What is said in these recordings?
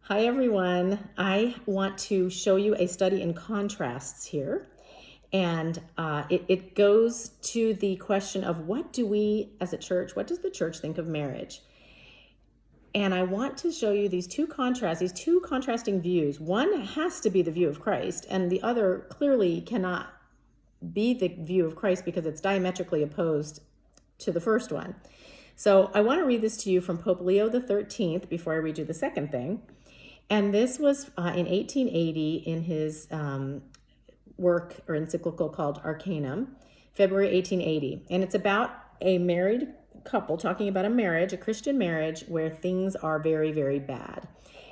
Hi, everyone. I want to show you a study in contrasts here. And it goes to the question of what do we as a church, what does the church think of marriage? And I want to show you these two contrasting views. One has to be the view of Christ, and the other clearly cannot be the view of Christ because it's diametrically opposed to the first one. So I want to read this to you from Pope Leo XIII before I read you the second thing. And this was in 1880 in his work or encyclical called Arcanum, February 1880. And it's about a married couple talking about a marriage, a Christian marriage, where things are very, very bad.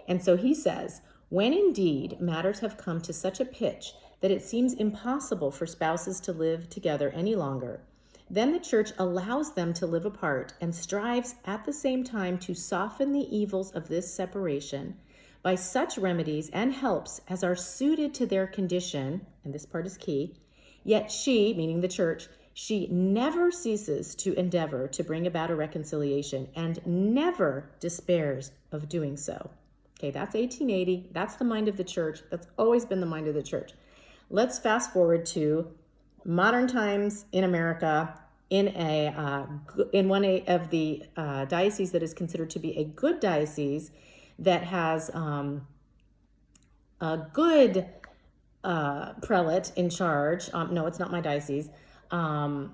And so he says, when indeed matters have come to such a pitch that it seems impossible for spouses to live together any longer, then the church allows them to live apart and strives at the same time to soften the evils of this separation by such remedies and helps as are suited to their condition, and this part is key, yet she, meaning the church, she never ceases to endeavor to bring about a reconciliation and never despairs of doing so. Okay, that's 1880. That's the mind of the church. That's always been the mind of the church. Let's fast forward to modern times in America, in one of the dioceses that is considered to be a good diocese, that has a good prelate in charge. No, it's not my diocese. And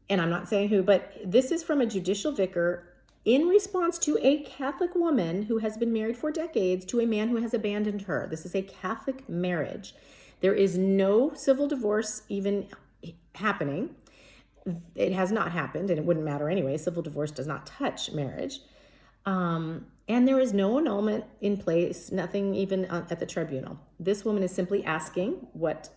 I'm not saying who, but this is from a judicial vicar in response to a Catholic woman who has been married for decades to a man who has abandoned her. This is a Catholic marriage. There is no civil divorce even happening. It has not happened, and it wouldn't matter anyway. Civil divorce does not touch marriage. And there is no annulment in place, nothing even at the tribunal. This woman is simply asking what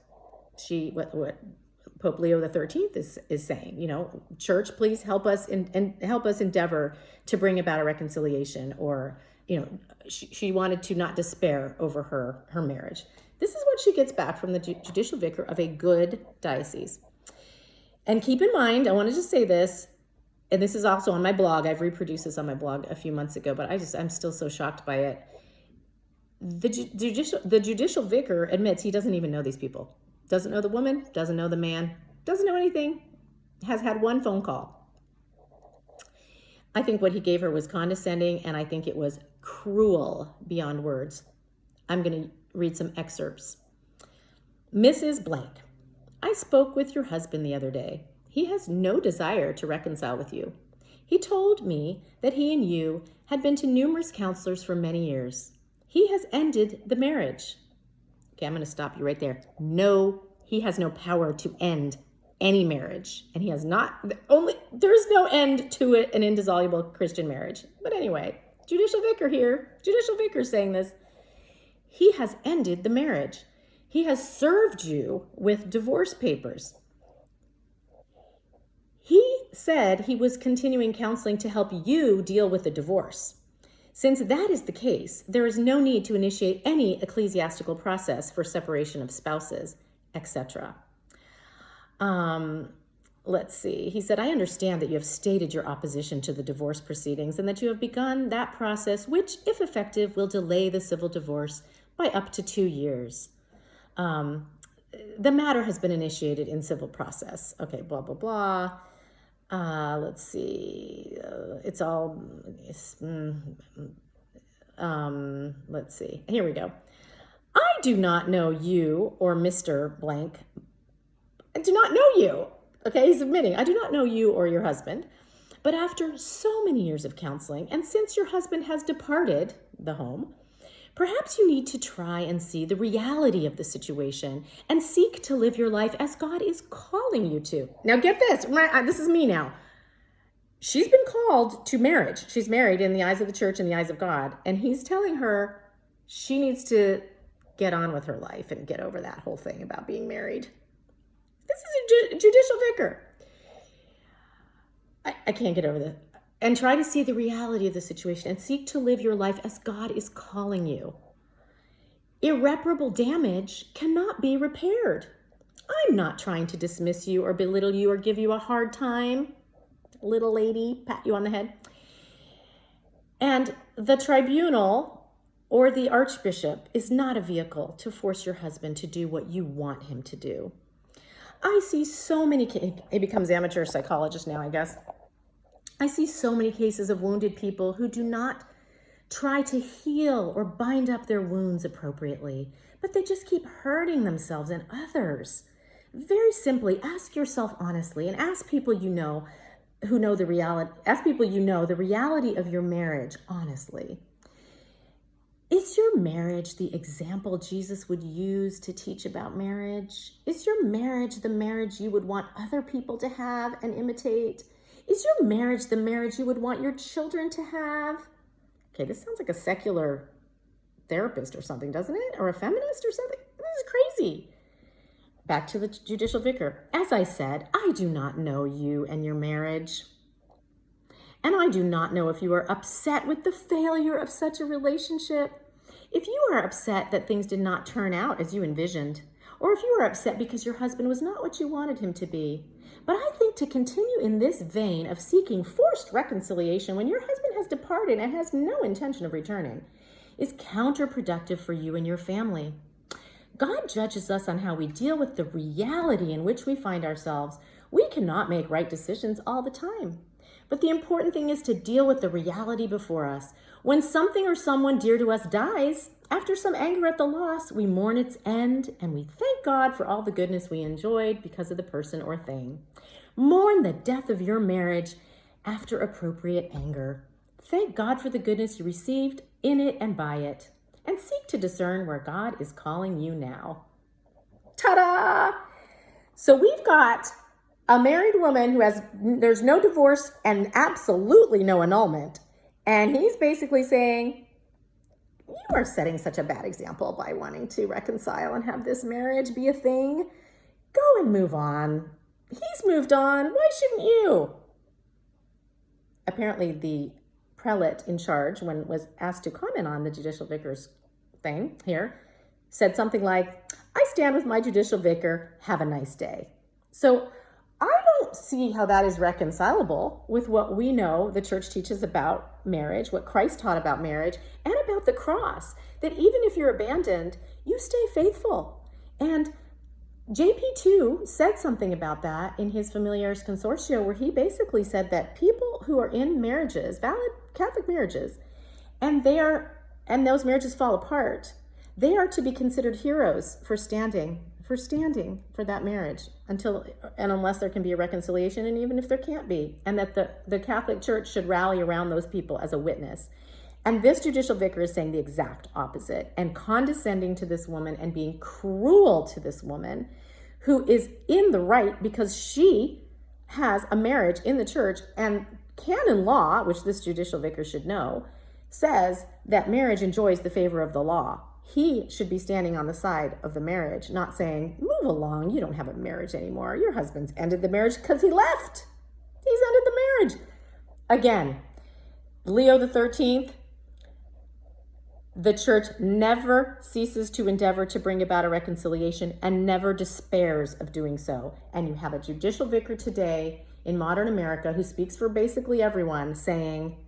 Pope Leo XIII is saying. You know, church, please help us and help us endeavor to bring about a reconciliation. Or, you know, she wanted to not despair over her marriage. This is what she gets back from the judicial vicar of a good diocese. And keep in mind, I want to just say this, and this is also on my blog. I've reproduced this on my blog a few months ago, but I'm still so shocked by it. The judicial vicar admits he doesn't even know these people. Doesn't know the woman, doesn't know the man, doesn't know anything, has had one phone call. I think what he gave her was condescending, and I think it was cruel beyond words. I'm going to read some excerpts. Mrs. Blank, I spoke with your husband the other day. He has no desire to reconcile with you. He told me that he and you had been to numerous counselors for many years. He has ended the marriage. Okay, I'm going to stop you right there. No, he has no power to end any marriage. And he has not, there's no end to it, an indissoluble Christian marriage. But anyway, judicial vicar saying this. He has ended the marriage. He has served you with divorce papers. He said he was continuing counseling to help you deal with the divorce. Since that is the case, there is no need to initiate any ecclesiastical process for separation of spouses, etc. Let's see. He said, I understand that you have stated your opposition to the divorce proceedings and that you have begun that process, which, if effective, will delay the civil divorce by up to 2 years. The matter has been initiated in civil process. Okay, blah, blah, blah. Let's see. Let's see. Here we go. I do not know you or Mr. Blank. I do not know you. Okay, he's admitting, I do not know you or your husband. But after so many years of counseling, and since your husband has departed the home, perhaps you need to try and see the reality of the situation and seek to live your life as God is calling you to. Now get this, this is me now. She's been called to marriage. She's married in the eyes of the church and the eyes of God. And he's telling her she needs to get on with her life and get over that whole thing about being married. This is a judicial vicar. I can't get over this. And try to see the reality of the situation and seek to live your life as God is calling you. Irreparable damage cannot be repaired. I'm not trying to dismiss you or belittle you or give you a hard time. Little lady, pat you on the head. And the tribunal or the archbishop is not a vehicle to force your husband to do what you want him to do. I see so many, he becomes amateur psychologist now, I guess. I see so many cases of wounded people who do not try to heal or bind up their wounds appropriately, but they just keep hurting themselves and others. Very simply, ask yourself honestly, and ask people you know who know the reality, ask people you know the reality of your marriage honestly. Is your marriage the example Jesus would use to teach about marriage? Is your marriage the marriage you would want other people to have and imitate? Is your marriage the marriage you would want your children to have? Okay, this sounds like a secular therapist or something, doesn't it? Or a feminist or something? This is crazy. Back to the judicial vicar. As I said, I do not know you and your marriage. And I do not know if you are upset with the failure of such a relationship. If you are upset that things did not turn out as you envisioned, or if you are upset because your husband was not what you wanted him to be. But I think to continue in this vein of seeking forced reconciliation when your husband has departed and has no intention of returning is counterproductive for you and your family. God judges us on how we deal with the reality in which we find ourselves. We cannot make right decisions all the time. But the important thing is to deal with the reality before us. When something or someone dear to us dies, after some anger at the loss, we mourn its end and we thank God for all the goodness we enjoyed because of the person or thing. Mourn the death of your marriage after appropriate anger. Thank God for the goodness you received in it and by it, and seek to discern where God is calling you now. Ta-da! So we've got a married woman who there's no divorce and absolutely no annulment. And he's basically saying, you are setting such a bad example by wanting to reconcile and have this marriage be a thing. Go and move on. He's moved on. Why shouldn't you? Apparently the prelate in charge, when was asked to comment on the judicial vicar's thing here, said something like, I stand with my judicial vicar. Have a nice day. So I don't see how that is reconcilable with what we know the church teaches about marriage, what Christ taught about marriage, and about the cross, that even if you're abandoned, you stay faithful. And JP2 said something about that in his Familiaris Consortio, where he basically said that people who are in marriages, valid Catholic marriages, and those marriages fall apart, they are to be considered heroes for standing for that marriage unless there can be a reconciliation, and even if there can't be, and that the Catholic Church should rally around those people as a witness. And this judicial vicar is saying the exact opposite and condescending to this woman and being cruel to this woman who is in the right because she has a marriage in the church, and canon law, which this judicial vicar should know, says that marriage enjoys the favor of the law. He should be standing on the side of the marriage, not saying, move along, you don't have a marriage anymore. Your husband's ended the marriage because he left. He's ended the marriage. Again, Leo XIII, the church never ceases to endeavor to bring about a reconciliation and never despairs of doing so. And you have a judicial vicar today in modern America who speaks for basically everyone saying,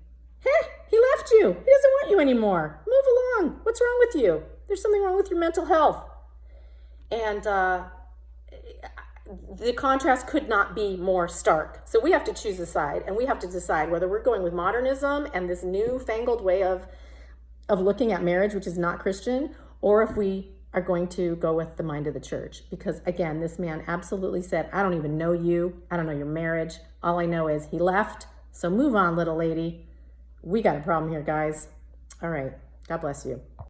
he left you. He doesn't want you anymore. Move along. What's wrong with you? There's something wrong with your mental health. And the contrast could not be more stark. So we have to choose a side, and we have to decide whether we're going with modernism and this newfangled way of looking at marriage, which is not Christian, or if we are going to go with the mind of the church. Because again, this man absolutely said, I don't even know you. I don't know your marriage. All I know is he left. So move on, little lady. We got a problem here, guys. All right. God bless you.